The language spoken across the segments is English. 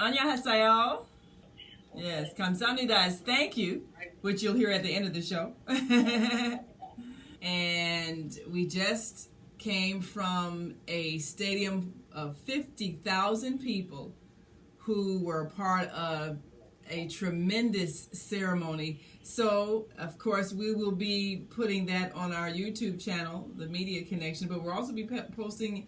안녕하세요. Yes, 감사합니다 is thank you, which you'll hear at the end of the show. And we just came from a stadium of 50,000 people who were part of a tremendous ceremony. So, of course, we will be putting that on our YouTube channel, The Media Connection, but we'll also be posting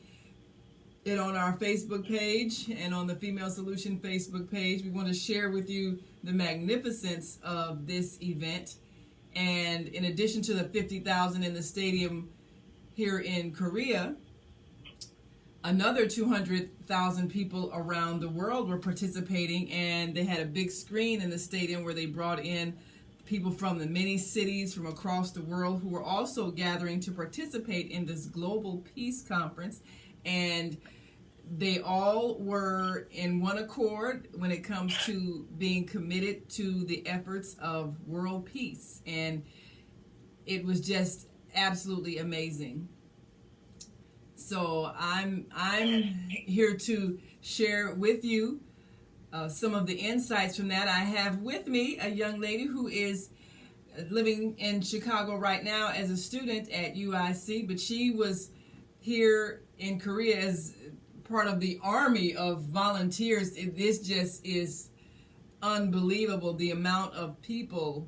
it on our Facebook page and on the Female Solution Facebook page. We want to share with you the magnificence of this event. And in addition to the 50,000 in the stadium here in Korea, another 200,000 people around the world were participating, and they had a big screen in the stadium where they brought in people from the many cities from across the world who were also gathering to participate in this global peace conference. And they all were in one accord when it comes to being committed to the efforts of world peace. And it was just absolutely amazing. So I'm here to share with you some of the insights from that. I have with me a young lady who is living in Chicago right now as a student at UIC, but she was here in Korea as part of the army of volunteers. This just is unbelievable, the amount of people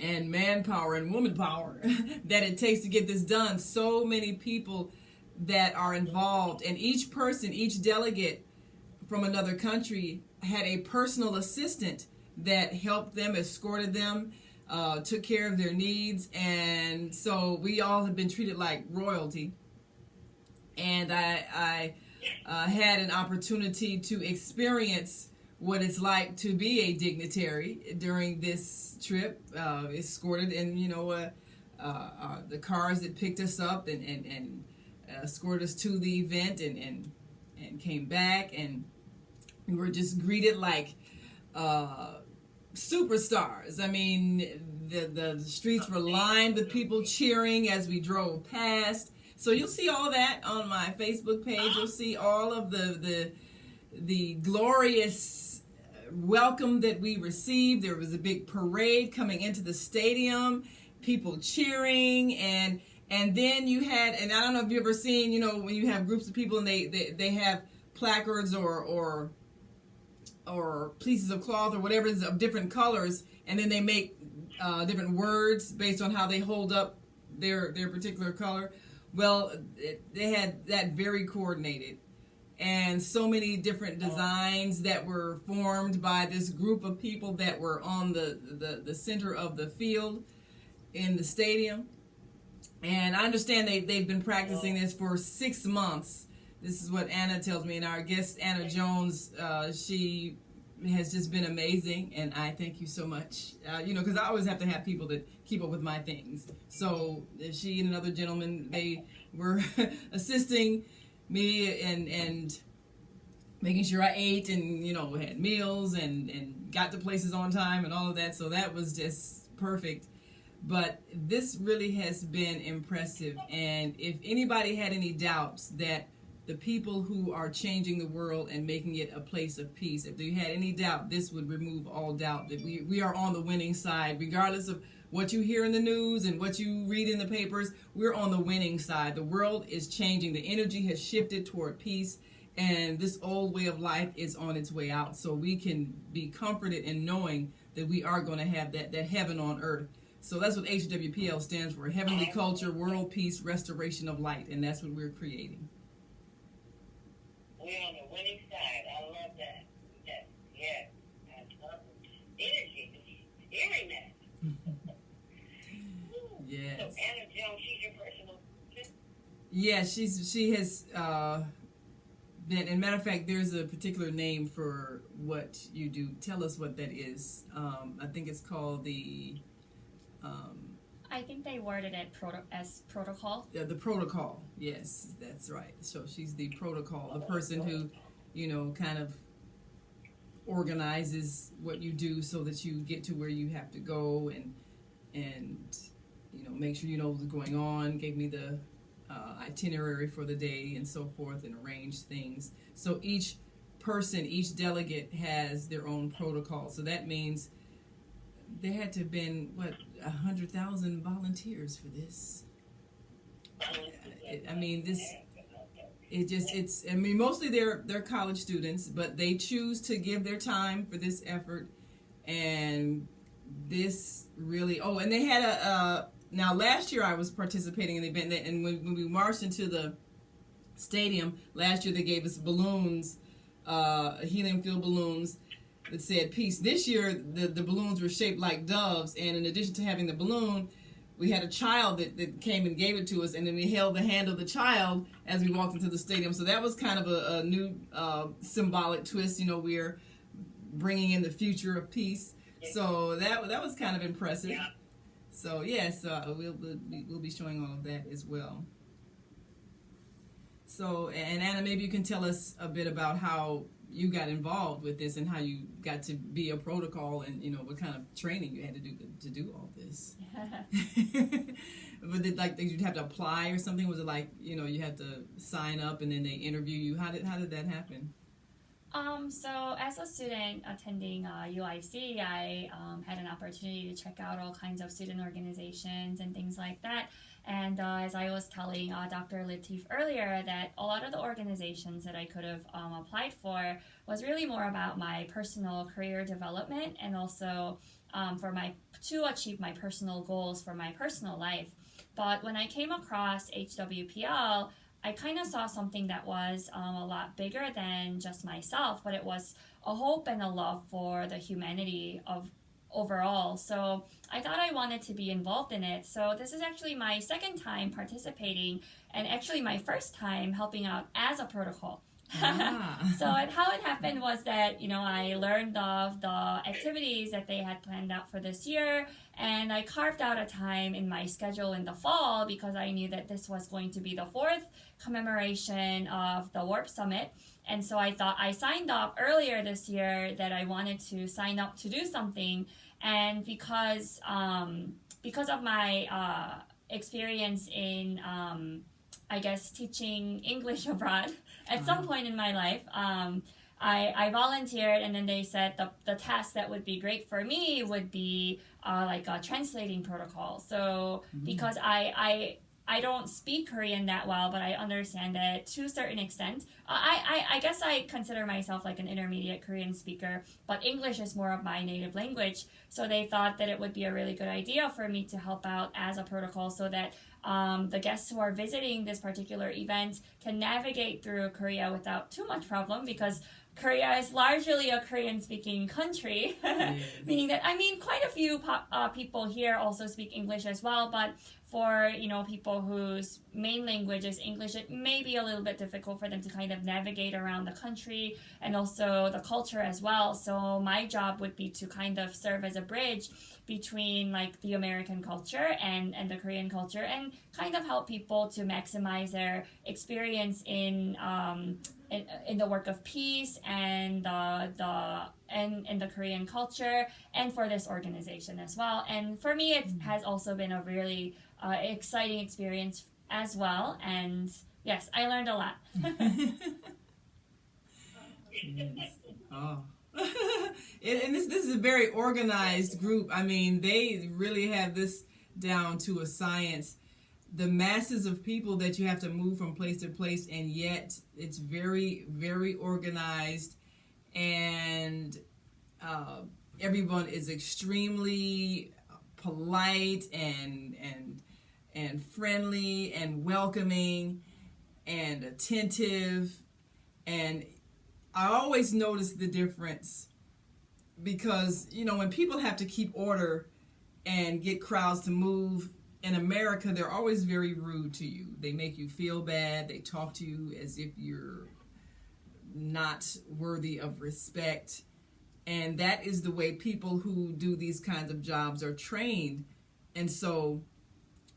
and manpower and woman power that it takes to get this done. So many people that are involved, and each person, each delegate from another country had a personal assistant that helped them, escorted them, took care of their needs. And so we all have been treated like royalty. And I had an opportunity to experience what it's like to be a dignitary during this trip, escorted in, the cars that picked us up and escorted us to the event and came back, and we were just greeted like superstars. I mean, the streets were lined with people cheering as we drove past. So you'll see all that on my Facebook page. You'll see all of the glorious welcome that we received. There was a big parade coming into the stadium, people cheering, and then you had, and I don't know if you've ever seen, when you have groups of people and they have placards or pieces of cloth or whatever is of different colors, and then they make different words based on how they hold up their particular color. Well, they had that very coordinated, and so many different designs that were formed by this group of people that were on the center of the field in the stadium. And I understand they've been practicing this for 6 months. This is what Anna tells me, and our guest, Anna Jones, she has just been amazing, and I thank you so much. Because I always have to have people that keep up with my things. So she and another gentleman, they were assisting me and making sure I ate and, had meals and got to places on time and all of that. So that was just perfect. But this really has been impressive. And if anybody had any doubts that the people who are changing the world and making it a place of peace, if they had any doubt, this would remove all doubt that we are on the winning side. Regardless of what you hear in the news and what you read in the papers, we're on the winning side. The world is changing. The energy has shifted toward peace, and this old way of life is on its way out. So we can be comforted in knowing that we are going to have that heaven on earth. So that's what HWPL stands for: Heavenly Culture, World Peace, Restoration of Light, and that's what we're creating. We're on the winning side. I love that. Yes. I love the energy. Just hearing that. Yes. So Anna Jones, she's your personal assistant? Yeah, she has been. And matter of fact, there's a particular name for what you do. Tell us what that is. I think it's called the. I think they worded it as protocol. The protocol. Yes, that's right. So she's the protocol, the person who, kind of organizes what you do so that you get to where you have to go and make sure you know what's going on. Gave me the itinerary for the day and so forth, and arrange things. So each each delegate has their own protocol. So that means there had to have been, 100,000 volunteers for this. Mostly they're college students, but they choose to give their time for this effort. And this really, and they had now last year I was participating in the event, and when we marched into the stadium last year, they gave us balloons, helium-filled balloons that said peace. This year, the balloons were shaped like doves, and in addition to having the balloon, we had a child that came and gave it to us, and then we held the hand of the child as we walked into the stadium. So that was kind of a new symbolic twist. We're bringing in the future of peace. So that was kind of impressive. Yeah. So yes, we'll be showing all of that as well. So, and Anna, maybe you can tell us a bit about how you got involved with this and how you got to be a protocol, and what kind of training you had to do to do all this. But did you'd have to apply or something? Was it like you had to sign up and then they interview you? How did that happen? So as a student attending UIC, I had an opportunity to check out all kinds of student organizations and things like that. And as I was telling Dr. Latif earlier, that a lot of the organizations that I could have applied for was really more about my personal career development and also to achieve my personal goals for my personal life. But when I came across HWPL, I kind of saw something that was a lot bigger than just myself, but it was a hope and a love for the humanity of overall. So I thought I wanted to be involved in it. So this is actually my second time participating and actually my first time helping out as a protocol. So how it happened was that, I learned of the activities that they had planned out for this year, and I carved out a time in my schedule in the fall because I knew that this was going to be the 4th commemoration of the Warp Summit. And so I thought I signed up earlier this year that I wanted to sign up to do something. And because of my experience in, teaching English abroad at some point in my life, I volunteered, and then they said the task that would be great for me would be like a translating protocol. So because I don't speak Korean that well, but I understand it to a certain extent. I guess I consider myself like an intermediate Korean speaker, but English is more of my native language. So they thought that it would be a really good idea for me to help out as a protocol so that the guests who are visiting this particular event can navigate through Korea without too much problem, because Korea is largely a Korean-speaking country, meaning that, quite a few people here also speak English as well, but for, people whose main language is English, it may be a little bit difficult for them to kind of navigate around the country and also the culture as well. So my job would be to kind of serve as a bridge between like the American culture and the Korean culture, and kind of help people to maximize their experience in the work of peace and the Korean culture, and for this organization as well. And for me, it has also been a really exciting experience as well. And yes, I learned a lot. Yes. Oh. And this is a very organized group. They really have this down to a science. The masses of people that you have to move from place to place, and yet it's very, very organized, and everyone is extremely polite and friendly and welcoming and attentive. And I always notice the difference because, when people have to keep order and get crowds to move in America, they're always very rude to you. They make you feel bad. They talk to you as if you're not worthy of respect. And that is the way people who do these kinds of jobs are trained. And so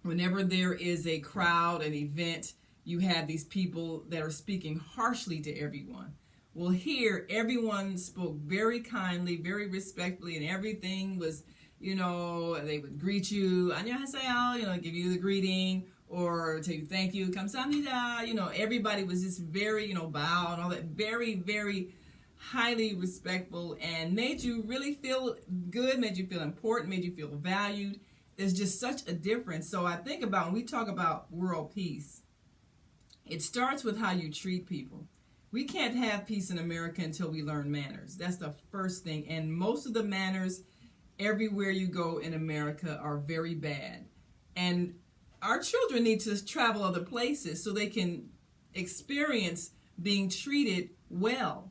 whenever there is a crowd, an event, you have these people that are speaking harshly to everyone. Well, here, everyone spoke very kindly, very respectfully, and everything was, they would greet you, 안녕하세요, give you the greeting, or tell you thank you, 감사합니다. Everybody was just very, bow and all that, very, very highly respectful and made you really feel good, made you feel important, made you feel valued. There's just such a difference. So I think about when we talk about world peace, it starts with how you treat people. We can't have peace in America until we learn manners. That's the first thing. And most of the manners everywhere you go in America are very bad. And our children need to travel other places so they can experience being treated well.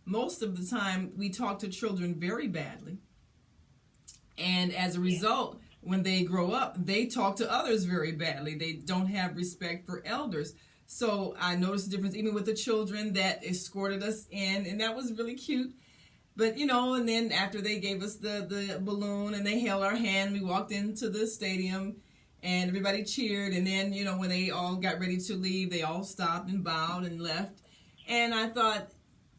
Most of the time, we talk to children very badly. And as a result, when they grow up, they talk to others very badly. They don't have respect for elders. So I noticed the difference even with the children that escorted us in, and that was really cute. But, and then after they gave us the balloon and they held our hand, we walked into the stadium and everybody cheered. And then, when they all got ready to leave, they all stopped and bowed and left. And I thought,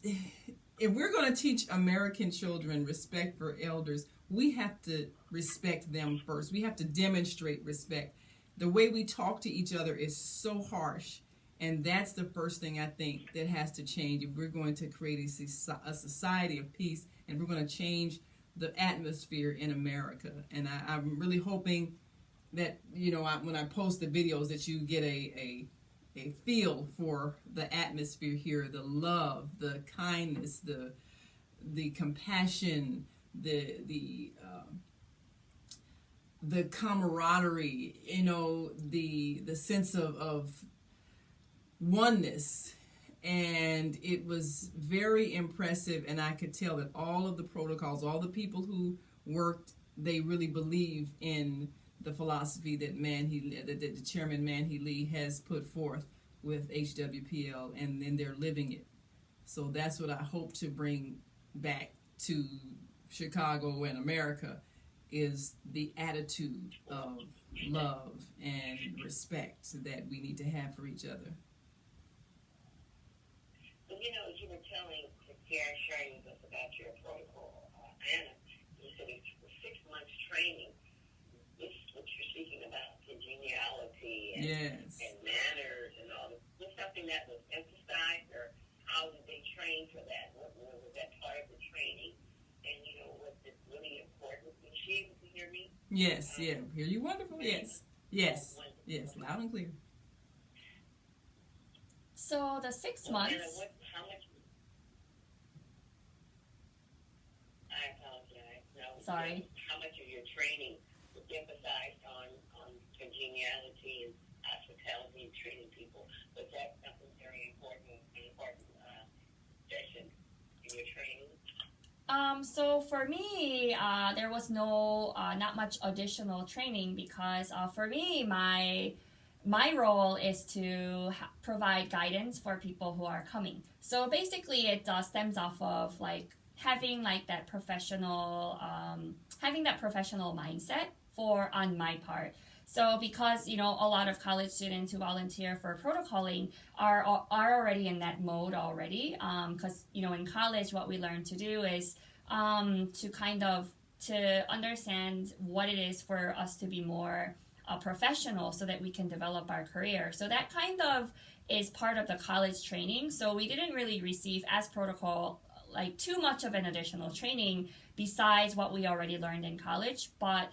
if we're going to teach American children respect for elders, we have to respect them first. We have to demonstrate respect. The way we talk to each other is so harsh. And that's the first thing I think that has to change if we're going to create a society of peace and we're going to change the atmosphere in America. And I'm really hoping that, when I post the videos that you get a feel for the atmosphere here, the love, the kindness, the compassion, the camaraderie, the sense of oneness. And it was very impressive, and I could tell that all of the protocols, all the people who worked, they really believe in the philosophy that the chairman Man-Hee Lee has put forth with HWPL, and then they're living it. So that's what I hope to bring back to Chicago and America, is the attitude of love and respect that we need to have for each other. Well, you were sharing with us about your protocol, Anna. You said it's 6 months training. This is what you're speaking about, congeniality and manners and all this. Was something that was emphasized, or how did they train for that? What was that part of the training? And, was it really important? Was she able to hear me? Yes, hear you wonderful. Yes, loud and clear. So the 6 months. Anna, how much? I apologize. No. Sorry. How much of your training was emphasized on congeniality and hospitality and treating people? Was that something very important session in your training? So for me, there was not much additional training because for me, my role is to provide guidance for people who are coming. So basically, it stems off of having that professional mindset on my part. So because, a lot of college students who volunteer for protocoling are already in that mode already. Because, in college, what we learn to do is to understand what it is for us to be more professional so that we can develop our career. So that kind of is part of the college training. So we didn't really receive as protocol too much of an additional training besides what we already learned in college, but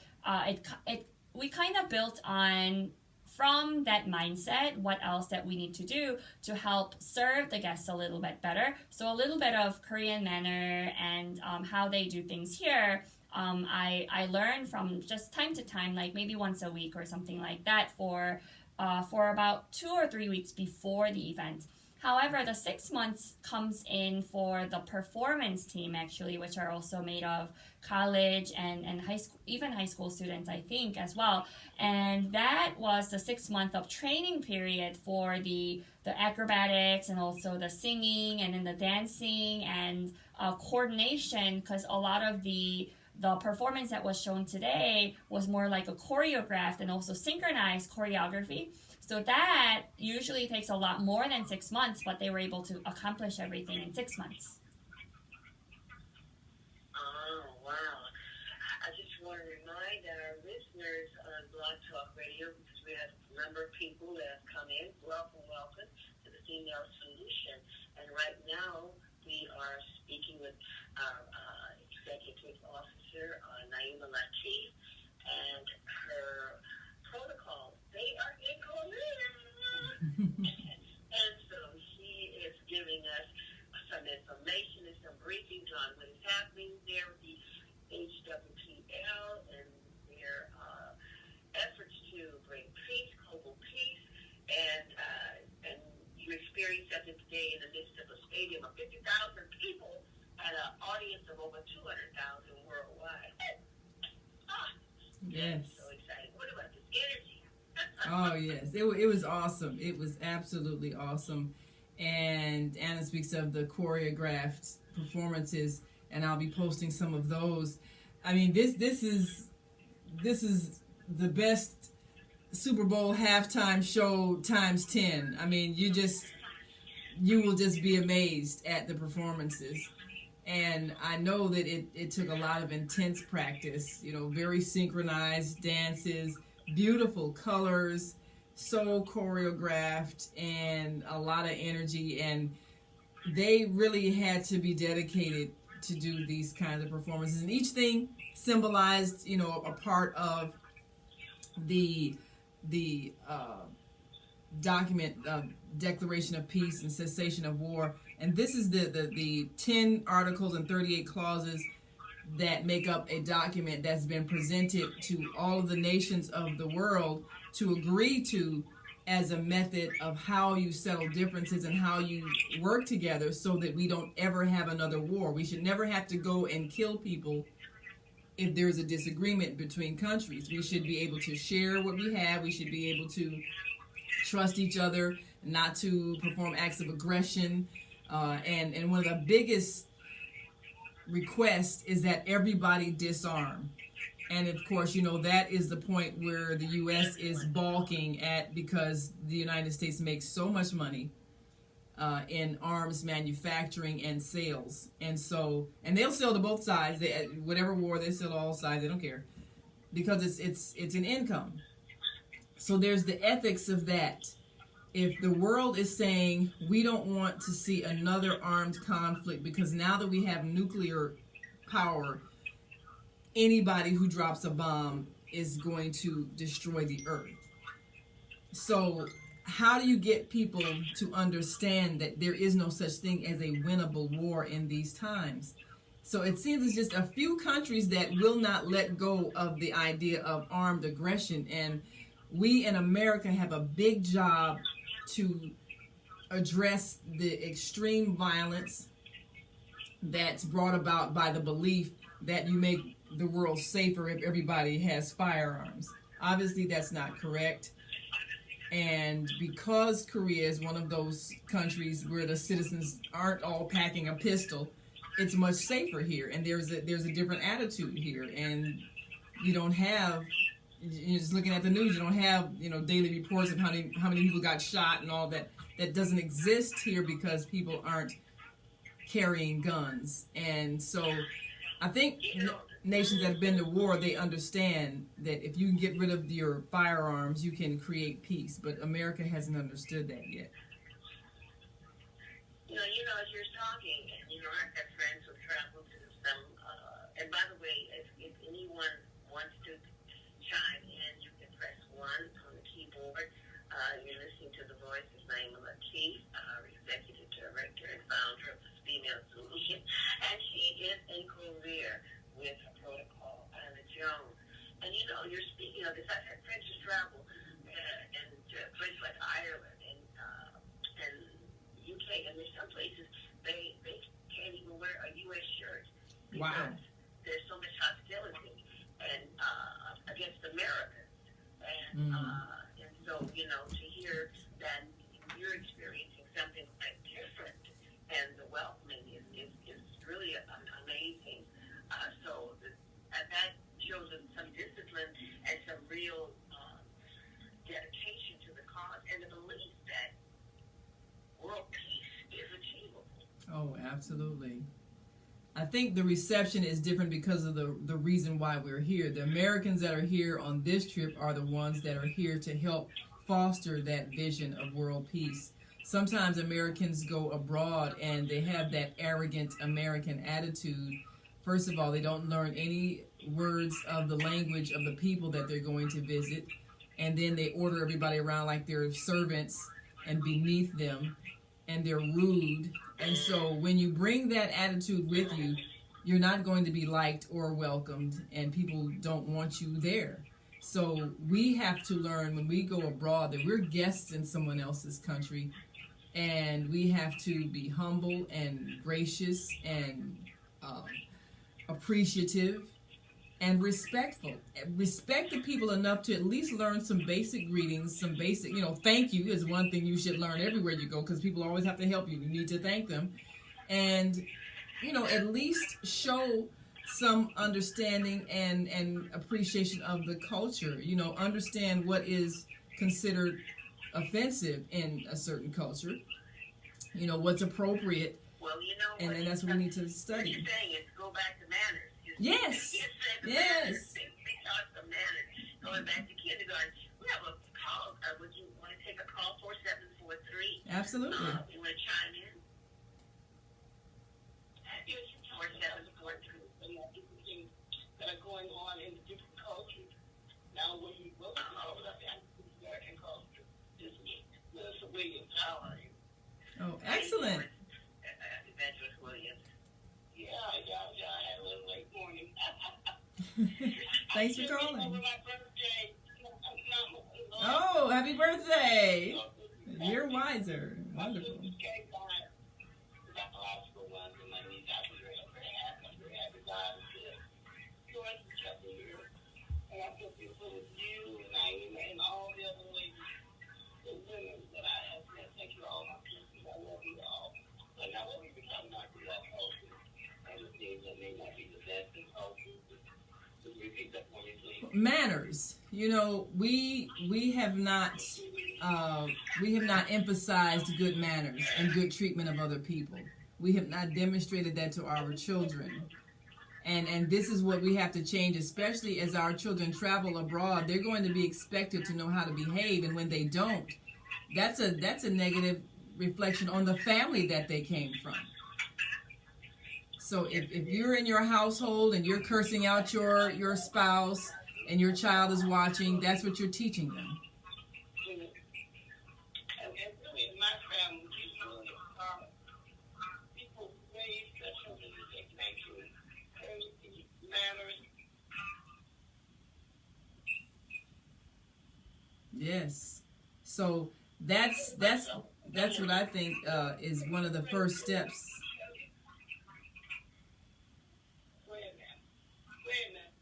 we kind of built on from that mindset what else that we need to do to help serve the guests a little bit better. So a little bit of Korean manner and how they do things here. I learn from just time to time, maybe once a week or something like that for about 2 or 3 weeks before the event. However, the 6 months comes in for the performance team, actually, which are also made of college and high school, even high school students, I think, as well. And that was the 6 month of training period for the acrobatics and also the singing and then the dancing and coordination, because a lot of the performance that was shown today was more like a choreographed and also synchronized choreography. So that usually takes a lot more than 6 months, but they were able to accomplish everything in 6 months. Oh, wow. I just want to remind our listeners on Blog Talk Radio, because we have a number of people that have come in. Welcome to the Female Solution. And right now, we are speaking with our executive officer, Naimah Latif, and her protocols. They are in Korea. And so she is giving us some information and some briefings on what is happening there with the HWPL and their efforts to bring peace, global peace, and you experienced something today in the midst of a stadium of 50,000 people and an audience of over 200,000 worldwide. Yes. So excited. What about this energy? Oh, yes. It was awesome. It was absolutely awesome. And Anna speaks of the choreographed performances, and I'll be posting some of those. I mean, this is the best Super Bowl halftime show times 10. I mean, you will just be amazed at the performances. And I know that it took a lot of intense practice, very synchronized dances, beautiful colors, so choreographed, and a lot of energy. And they really had to be dedicated to do these kinds of performances. And each thing symbolized, a part of the document, Declaration of Peace and Cessation of War. And this is the 10 articles and 38 clauses that make up a document that's been presented to all of the nations of the world to agree to as a method of how you settle differences and how you work together so that we don't ever have another war. We should never have to go and kill people if there's a disagreement between countries. We should be able to share what we have. We should be able to trust each other, not to perform acts of aggression. And one of the biggest requests is that everybody disarm. And of course, that is the point where the U.S. is balking at, because the United States makes so much money in arms manufacturing and sales. And they'll sell to both sides. Whatever war, they sell to all sides. They don't care, because it's an income. So there's the ethics of that. If the world is saying we don't want to see another armed conflict, because now that we have nuclear power, anybody who drops a bomb is going to destroy the earth. So how do you get people to understand that there is no such thing as a winnable war in these times? So it seems it's just a few countries that will not let go of the idea of armed aggression. And we in America have a big job to address the extreme violence that's brought about by the belief that you make the world safer if everybody has firearms. Obviously, that's not correct. And because Korea is one of those countries where the citizens aren't all packing a pistol, it's much safer here. And there's a different attitude here. And you don't have, you're just looking at the news, you don't have, daily reports of how many people got shot and all that. That doesn't exist here because people aren't carrying guns. And so I think nations that have been to war, they understand that if you can get rid of your firearms, you can create peace. But America hasn't understood that yet. As you're talking, I've got friends who travel to some, and by the way, if anyone wants to chime in, you can press 1 on the keyboard. You're listening to the voice of Naimah Latif, our executive director and founder of the Female Solution, and she is in Korea with a protocol, Anna Jones. And you're speaking of this. I've had friends who travel and places like Ireland and UK, and there's some places they can't even wear a U.S. shirt because there's so much hostility and against Americans. And so to hear that you're experiencing something quite different, and the welcoming is really amazing. So that shows us some discipline and some real dedication to the cause and the belief that world peace is achievable. Oh, absolutely. I think the reception is different because of the reason why we're here. The Americans that are here on this trip are the ones that are here to help foster that vision of world peace. sometimes Americans go abroad and they have that arrogant American attitude. First of all, they don't learn any words of the language of the people that they're going to visit, and then they order everybody around like they're servants and beneath them, and they're rude. And so when you bring that attitude with you, you're not going to be liked or welcomed, and people don't want you there. So we have to learn when we go abroad that we're guests in someone else's country, and we have to be humble and gracious and appreciative and respectful. Respect the people enough to at least learn some basic greetings, some basic, thank you is one thing you should learn everywhere you go, because people always have to help you. You need to thank them. And, at least show some understanding and appreciation of the culture. Understand what is considered offensive in a certain culture. What's appropriate. Well, and then that's what we need to study. What you're saying is go back to manners. Yes. Yes. We taught some manners. Going back to kindergarten. We have a call. Would you want to take a call? 4743. Absolutely. You want to chime in? Yes, 4743. And I think the things that are going on in the different cultures. Now, when you go to American culture, this is Melissa Williams. How are you? Oh, excellent. Evangelist Williams. Yeah, I had a little late morning. Thanks for calling. Over my birthday. Oh, happy birthday. You're wiser. Wonderful. And I feel beautiful with you and Naimah and all the other ladies, the women that I have met. Thank you all my sisters. I love you all. But now when we become not the best culture, and the things that may not be the best in culture, just repeat that for me, please. Manners. We have not emphasized good manners and good treatment of other people. We have not demonstrated that to our children. And this is what we have to change, especially as our children travel abroad. They're going to be expected to know how to behave, and when they don't, that's a negative reflection on the family that they came from. So if you're in your household and you're cursing out your spouse and your child is watching, that's what you're teaching them. And really in my family, people raise their children to take nature, courtesy, manners. Yes. So that's what I think is one of the first steps.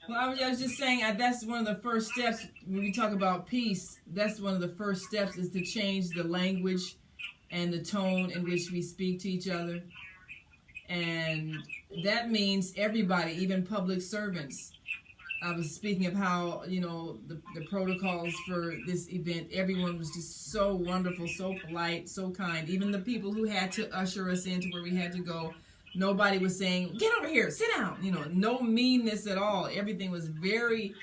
Well, I was just saying that's one of the first steps when we talk about peace. That's one of the first steps is to change the language and the tone in which we speak to each other. And that means everybody, even public servants. I was speaking of how, the protocols for this event, everyone was just so wonderful, so polite, so kind. Even the people who had to usher us into where we had to go, nobody was saying, get over here, sit down. No meanness at all. Everything was very,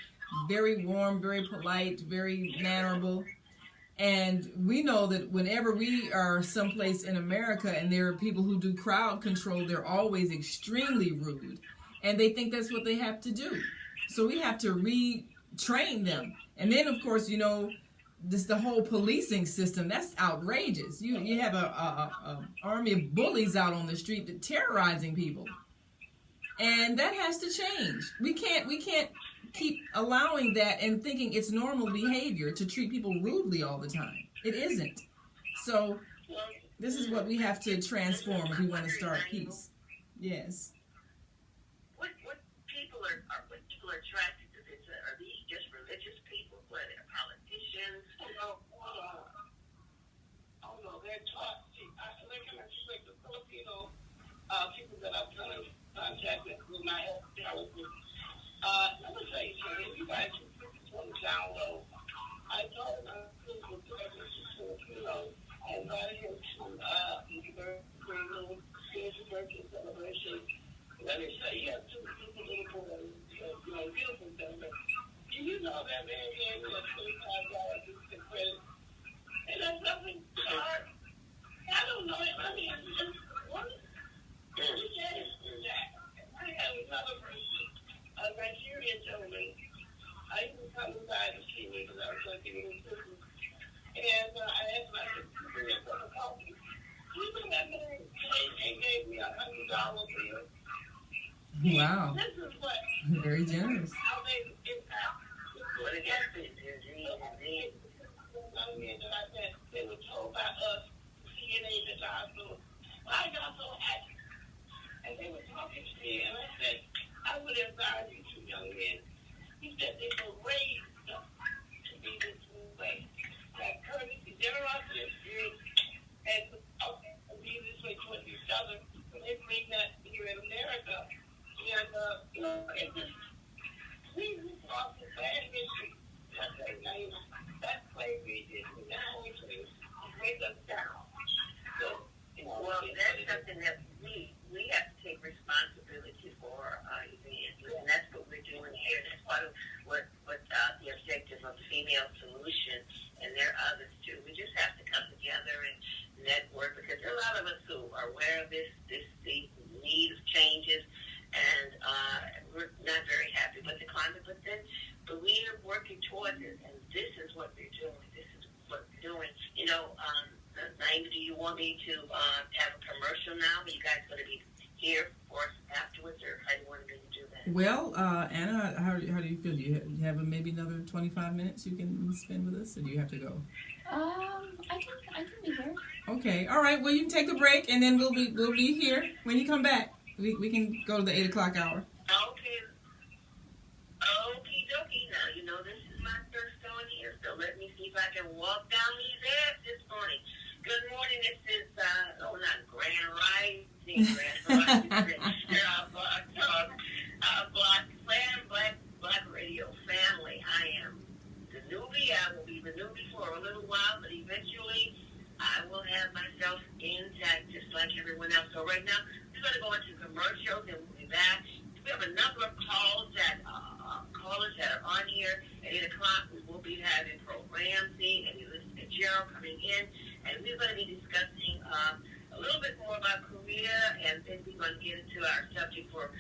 very warm, very polite, very mannerable. And we know that whenever we are someplace in America and there are people who do crowd control, they're always extremely rude. And they think that's what they have to do. So we have to retrain them. And then, of course, this the whole policing system, that's outrageous. You have a army of bullies out on the street that terrorizing people. And that has to change. We can't keep allowing that and thinking it's normal behavior to treat people rudely all the time. It isn't. So this is what we have to transform if we want to start peace. Yes. What people are attracted to this? Are these just religious people? What are they, politicians? They're taught. Like the Filipino people that I've come in contact with my health policy. Let me tell you something. You guys can put this on the down low. I told my people to Filipino. I invited him to birthday celebration. Let me say, you have two little boys, beautiful things. Do you know that man gave me a $25 credit? And that's nothing hard. bill. Wow. This is what Very generous. how they impact. What it gets to do, Young men that I met, they were told by us, CNAs at the hospital, I got so happy. And they were talking to me, and I said, I would advise you two young men. He said they were raised to be this way. That courtesy, generosity, and spirit, and be this way towards each other. When they bring that here in America, and, it's just, we lost a bad history. I say, Naimah, that's slavery did. Now we break us down. So, well, that's something that we have to take responsibility for, and that's what we're doing here. That's part of what the objective of the Female Solution, and there are others too. We just have to come together and network, because there are a lot of us who are aware of the need of changes, and we're not very happy with the climate, but we are working towards it, and this is what we're doing. This is what we're doing. Naimah, do you want me to have a commercial now? Are you guys going to be here for us afterwards, or how do you want me to do that? Well, Anna, how do you feel? Do you have maybe another 25 minutes you can spend with us, or do you have to go? I can be here. Okay, all right. Well, you can take a break, and then we'll be here when you come back. We can go to the 8 o'clock hour. Okay. Okie dokie. Now, this is my first on here, so let me see if I can walk down these apps this morning. Good morning. This is, not Grand Rising. Black Radio family. I am the newbie. I will be the newbie for a little while, but eventually I will have myself intact just like everyone else. So right now, we're going to go into commercials, and we'll be back. We have a number of callers that are on here at 8 o'clock. We will be having Ramsey and Elizabeth Gerald coming in, and we're going to be discussing a little bit more about Korea, and then we're going to get into our subject for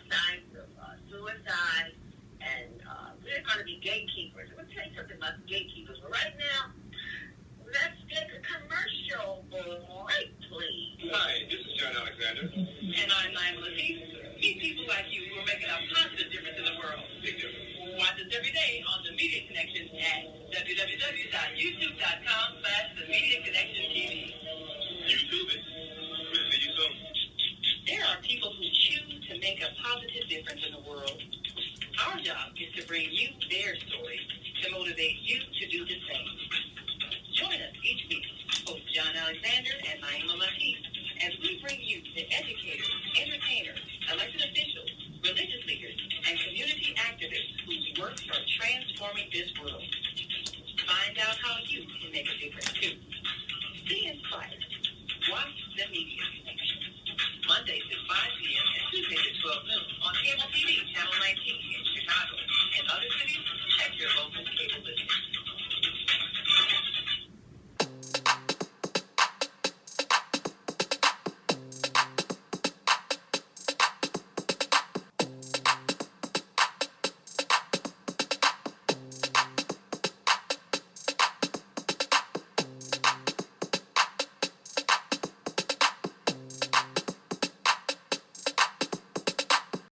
signs of suicide, and we're going to be gatekeepers. I'm going to tell you something about gatekeepers. But right now,